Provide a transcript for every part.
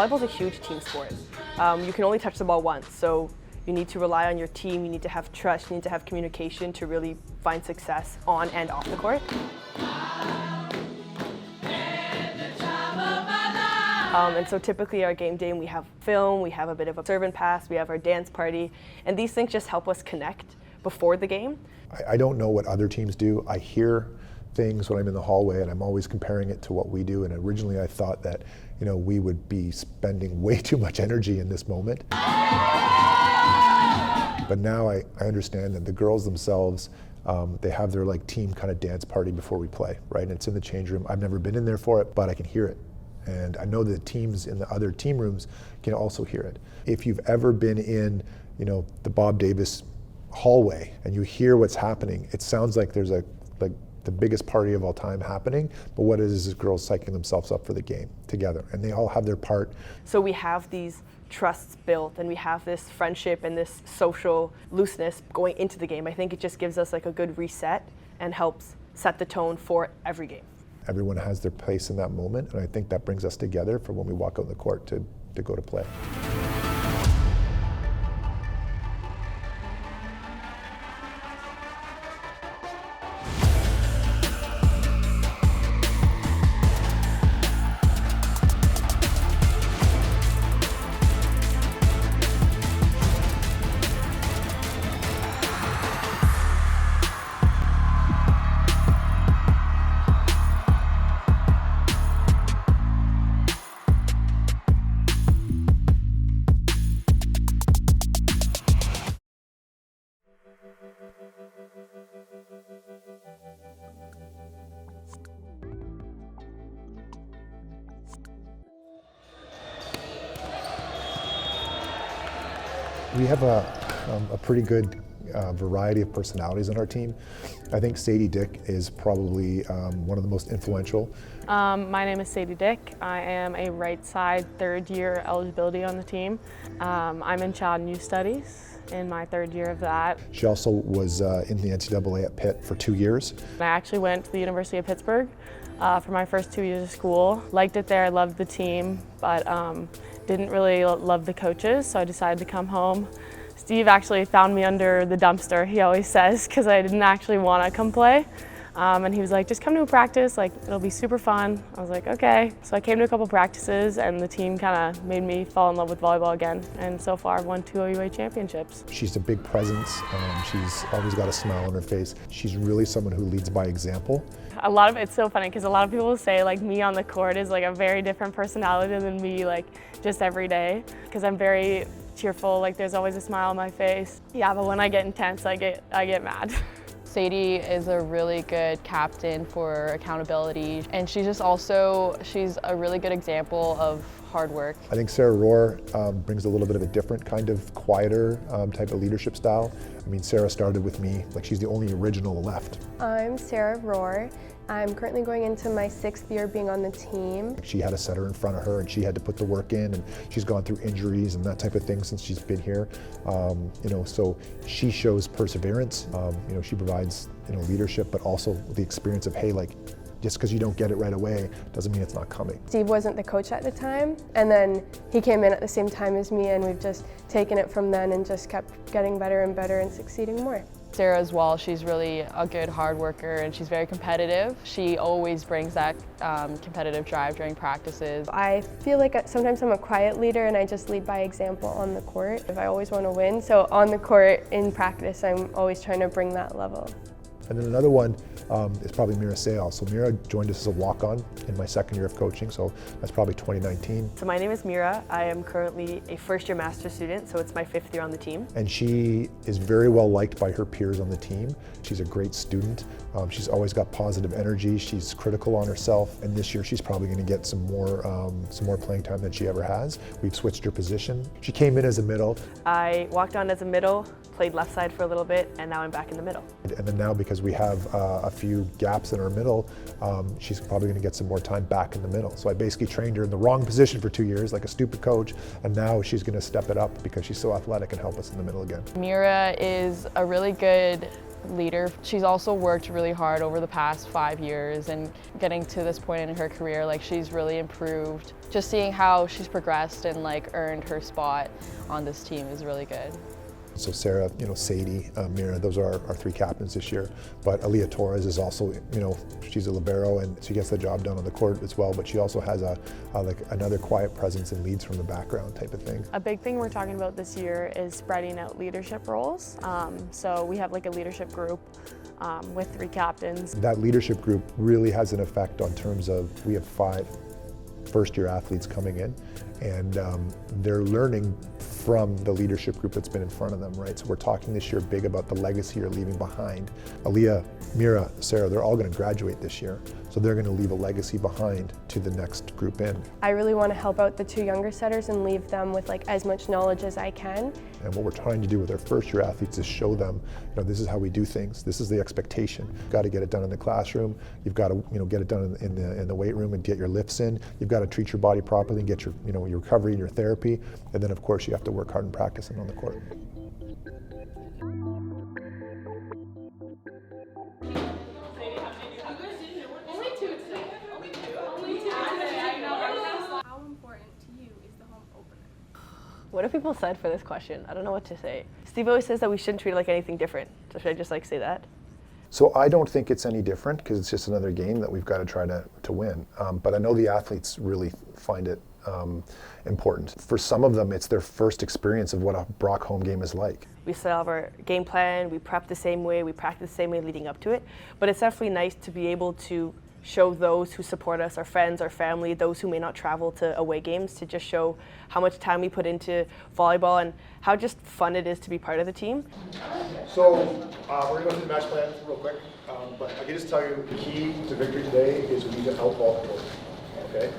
Volleyball is a huge team sport. You can only touch the ball once, so you need to rely on your team, you need to have trust, you need to have communication to really find success on and off the court. And so typically our game day, we have film, we have a bit of a serve and pass, we have our dance party, and these things just help us connect before the game. I don't know what other teams do. I hear things when I'm in the hallway and I'm always comparing it to what we do, and originally I thought that we would be spending way too much energy in this moment. But now I understand that the girls themselves, they have their team kind of dance party before we play, right? And it's in the change room. I've never been in there for it, but I can hear it. And I know the teams in the other team rooms can also hear it. If you've ever been in, the Bob Davis hallway and you hear what's happening, it sounds like there's the biggest party of all time happening, but what it is girls psyching themselves up for the game together, and they all have their part. So we have these trusts built, and we have this friendship and this social looseness going into the game. I think it just gives us a good reset and helps set the tone for every game. Everyone has their place in that moment, and I think that brings us together for when we walk out on the court to go to play. We have a pretty good variety of personalities on our team. I think Sadie Dick is probably one of the most influential. My name is Sadie Dick. I am a right side third year eligibility on the team. I'm in Child and Youth Studies in my third year of that. She also was in the NCAA at Pitt for 2 years. I actually went to the University of Pittsburgh for my first 2 years of school. Liked it there, loved the team, but didn't really love the coaches, so I decided to come home. Steve actually found me under the dumpster, he always says, because I didn't actually want to come play. And he was like, just come to a practice, it'll be super fun. I was like, okay. So I came to a couple practices and the team kind of made me fall in love with volleyball again. And so far I've won 2 OUA championships. She's a big presence. She's always got a smile on her face. She's really someone who leads by example. A lot of it's so funny because a lot of people say me on the court is a very different personality than me just every day, because I'm very cheerful, there's always a smile on my face. Yeah, but when I get intense, I get mad. Sadie is a really good captain for accountability, and she's a really good example of hard work. I think Sara Rohr brings a little bit of a different kind of quieter type of leadership style. Sara started with me, she's the only original left. I'm Sara Rohr. I'm currently going into my 6th year being on the team. She had a setter in front of her and she had to put the work in, and she's gone through injuries and that type of thing since she's been here. So she shows perseverance. She provides leadership, but also the experience of, hey, just because you don't get it right away doesn't mean it's not coming. Steve wasn't the coach at the time, and then he came in at the same time as me, and we've just taken it from then and just kept getting better and better and succeeding more. Sara as well, she's really a good hard worker and she's very competitive. She always brings that competitive drive during practices. I feel like sometimes I'm a quiet leader and I just lead by example on the court. I always want to win, so on the court in practice I'm always trying to bring that level. And then another one is probably Meera Sayal. So Meera joined us as a walk-on in my 2nd year of coaching, so that's probably 2019. So my name is Meera. I am currently a first-year master's student, so it's my 5th year on the team. And she is very well liked by her peers on the team. She's a great student. She's always got positive energy. She's critical on herself, and this year she's probably going to get some more playing time than she ever has. We've switched her position. She came in as a middle. I walked on as a middle, played left side for a little bit, and now I'm back in the middle. And then now, because we have a few gaps in our middle, she's probably going to get some more time back in the middle. So I basically trained her in the wrong position for 2 years, like a stupid coach, and now she's going to step it up because she's so athletic and help us in the middle again. Meera is a really good leader. She's also worked really hard over the past 5 years, and getting to this point in her career, like, she's really improved. Just seeing how she's progressed and like earned her spot on this team is really good. So Sara, Sadie, Meera, those are our 3 captains this year. But Aaliyah Torres is also, she's a libero and she gets the job done on the court as well. But she also has like another quiet presence and leads from the background type of thing. A big thing we're talking about this year is spreading out leadership roles. So we have like a leadership group with 3 captains. That leadership group really has an effect on terms of, we have 5 first-year athletes coming in, and they're learning from the leadership group that's been in front of them, right? So we're talking this year big about the legacy you're leaving behind. Aaliyah, Meera, Sara, they're all going to graduate this year, so they're going to leave a legacy behind to the next group in. I really want to help out the 2 younger setters and leave them with like as much knowledge as I can. And what we're trying to do with our first-year athletes is show them, this is how we do things. This is the expectation. You've got to get it done in the classroom. You've got to, get it done in the weight room and get your lifts in. You've got to treat your body properly and get your, your recovery and your therapy. And then, of course, you have to work hard in practice and on the court. How important to you is the home opener? What have people said for this question? I don't know what to say. Steve always says that we shouldn't treat it like anything different. So should I just say that? So I don't think it's any different because it's just another game that we've got to try to win. But I know the athletes really find it important. For some of them, it's their first experience of what a Brock home game is like. We still have our game plan, we prep the same way, we practice the same way leading up to it. But it's definitely nice to be able to show those who support us, our friends, our family, those who may not travel to away games, to just show how much time we put into volleyball and how just fun it is to be part of the team. So we're going to go through the match plan real quick, but I can just tell you the key to victory today is we need to outball control, okay?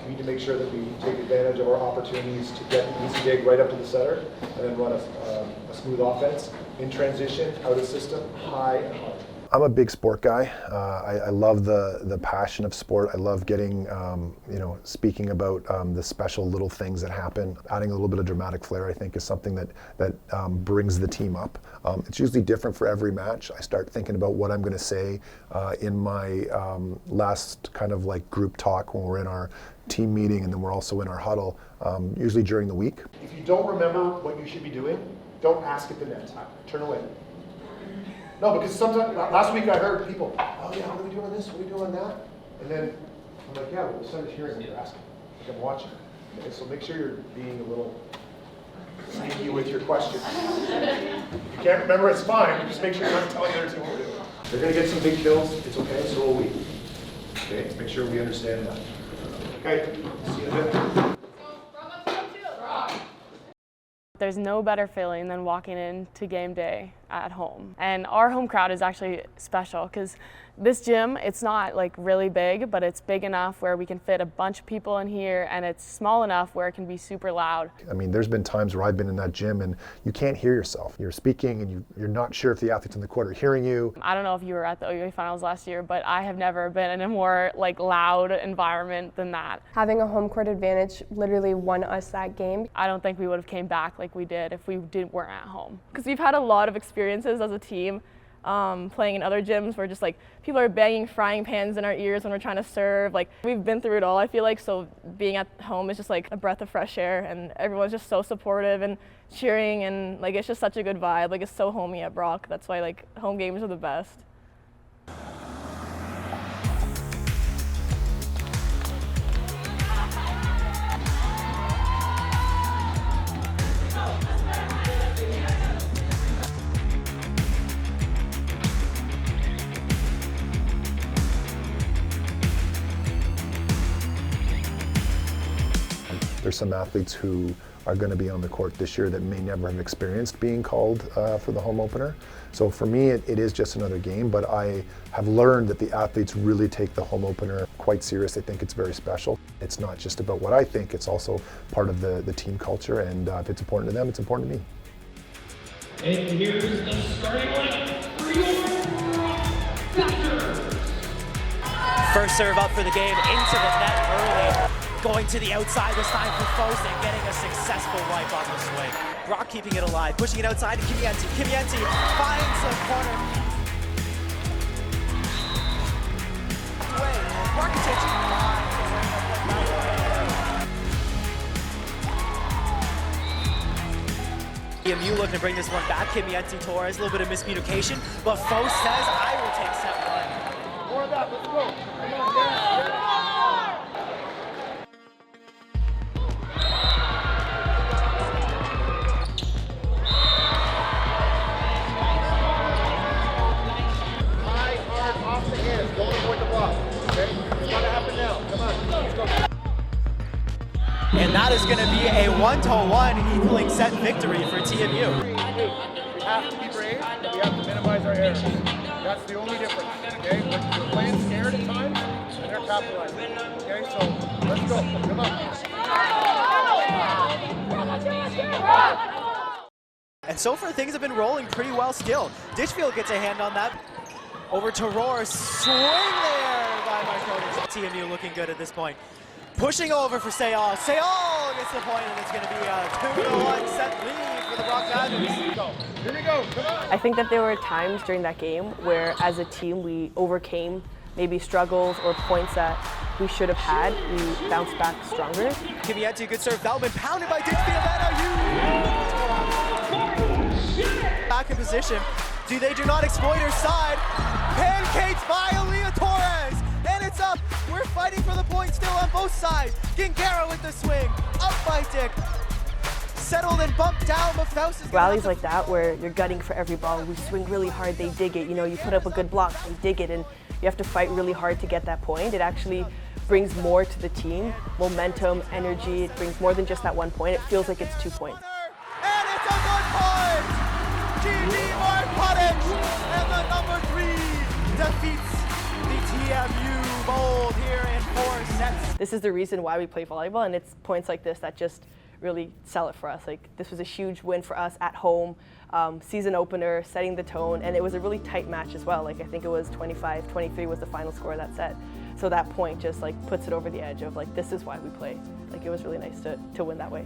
We need to make sure that we take advantage of our opportunities to get the easy dig right up to the center and then run a smooth offense in transition, out of system, high and hard. I'm a big sport guy. I love the passion of sport. I love getting, speaking about the special little things that happen. Adding a little bit of dramatic flair, I think, is something that brings the team up. It's usually different for every match. I start thinking about what I'm going to say in my last kind of like group talk when we're in our team meeting, and then we're also in our huddle, usually during the week. If you don't remember what you should be doing, don't ask at the net. Turn away. No, because sometimes, last week I heard people, oh yeah, what are we doing on this, what are we doing on that? And then I'm like, yeah, well, the center's hearing what you're asking. Like, I'm watching. Okay, so make sure you're being a little sneaky with your questions. If you can't remember, it's fine. Just make sure you're not telling the other team what we're doing. They're going to get some big kills. It's okay, so will we. Okay, let's make sure we understand that. Okay, see you in a bit. There's no better feeling than walking into game day at home. And our home crowd is actually special because this gym, it's not like really big, but it's big enough where we can fit a bunch of people in here, and it's small enough where it can be super loud. I mean, there's been times where I've been in that gym and you can't hear yourself. You're speaking and you're not sure if the athletes in the court are hearing you. I don't know if you were at the OUA finals last year, but I have never been in a more like loud environment than that. Having a home court advantage literally won us that game. I don't think we would have came back like we did if we weren't at home. Because we've had a lot of experiences as a team playing in other gyms where just like people are banging frying pans in our ears when we're trying to serve. Like, we've been through it all, I feel like, so being at home is just like a breath of fresh air, and everyone's just so supportive and cheering, and like it's just such a good vibe. Like, it's so homey at Brock. That's why like home games are the best. There's some athletes who are going to be on the court this year that may never have experienced being called for the home opener. So for me, it is just another game, but I have learned that the athletes really take the home opener quite serious. They think it's very special. It's not just about what I think, it's also part of the team culture, and if it's important to them, it's important to me. And here's the starting lineup for your Raptors. First serve up for the game, into the net early. Going to the outside this time for Fosen, getting a successful wipe on the swing. Brock keeping it alive, pushing it outside to Kimienti. Kimienti finds the corner. Away. Brocktv EMU looking to bring this one back. Kimienti Torres, a little bit of miscommunication, but Foe says, I will take set one. More of that, let's go. Come on, high, hard, off the hands. Don't avoid the block. Okay? It's gotta happen now. Come on, let's go. And that is going to be a 1-1 equaling set victory for TMU. We have to be brave, and we have to minimize our errors. That's the only difference, okay? When you're playing scared at times, and they're capitalizing, okay? So, let's go, come on. And so far, things have been rolling pretty well still. Ditchfield gets a hand on that. Over to Roar, swing there by Marconis. TMU looking good at this point. Pushing over for Sayal. Sayal gets the point, and it's going to be a 2-1 set lead for the Brocktv. Here we go, come on. I think that there were times during that game where, as a team, we overcame maybe struggles or points that we should have had. We bounced back stronger. Kimienti, good serve. That one been pounded by Ditchfield. Back in position. They do not exploit her side. Pancakes by Aaliyah Torres. And it's up. We're fighting for the point still on both sides. Gingara with the swing. Up by Dick. Settled and bumped down, but Faust is Rallies like that where you're gutting for every ball. We swing really hard, they dig it. You know, you put up a good block, they dig it, and you have to fight really hard to get that point. It actually brings more to the team, momentum, energy. It brings more than just that 1 point. It feels like it's 2 points. And it's a good point! GG Marconis, and the number 3 defeats the TMU Bold here in 4 sets. This is the reason why we play volleyball, and it's points like this that just really sell it for us. Like, this was a huge win for us at home, season opener, setting the tone, and it was a really tight match as well. Like, I think it was 25-23 was the final score of that set. So that point just like puts it over the edge of like, this is why we play. Like, it was really nice to win that way.